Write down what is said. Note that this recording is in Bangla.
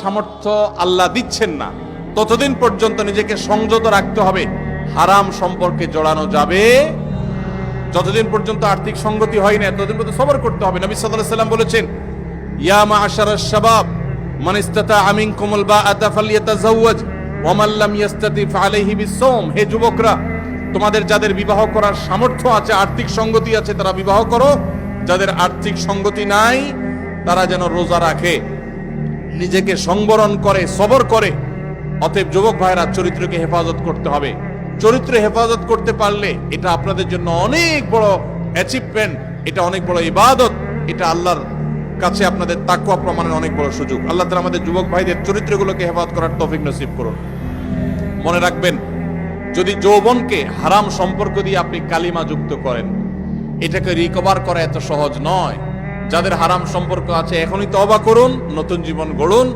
সামর্থ্য আল্লাহ দিচ্ছেন না ততদিন পর্যন্ত নিজেকে সংযত রাখতে হবে, হারাম সম্পর্কে জড়ানো যাবে। যতদিন পর্যন্ত আর্থিক সঙ্গতি হয় না ততদিন পর্যন্ত সবর করতে হবে। নবী সাল্লাল্লাহু আলাইহি ওয়াসাল্লাম বলেছেন, ইয়া মাআশারাশ শাবাব মান ইসতাতা মিনকুমুল বাআতা ফালইয়াতাযাওয়াজ ওয়া মান লাম ইসতাতি ফাআলাইহি বিস-সাওম। হে যুবকরা, তোমাদের যাদের বিবাহ করার সামর্থ্য আছে, আর্থিক সঙ্গতি আছে, তারা বিবাহ করো। যাদের আর্থিক সঙ্গতি নাই তারা যেন রোজা রাখে, নিজেকে সংবরণ করে, সবর করে। অতএব যুবক ভাইরা, চরিত্রকে হেফাজত করতে হবে। চরিত্র হেফাজত করতে পারলে এটা আপনাদের জন্য অনেক বড় অ্যাচিভমেন্ট, এটা অনেক বড় ইবাদত, এটা আল্লাহর কাছে আপনাদের তাকওয়া প্রমাণের অনেক বড় সুযোগ। আল্লাহ তাআলা আমাদের যুবক ভাইদের চরিত্রগুলোকে হেফাজত করার তৌফিক নসিব করুন। মনে রাখবেন, যদি যৌবনকে হারাম সম্পর্ক দিয়ে আপনি কালিমা যুক্ত করেন, এটাকে রিকভার করা এত সহজ নয়। যাদের হারাম সম্পর্ক আছে এখনই তওবা করুন, নতুন জীবন গড়ুন।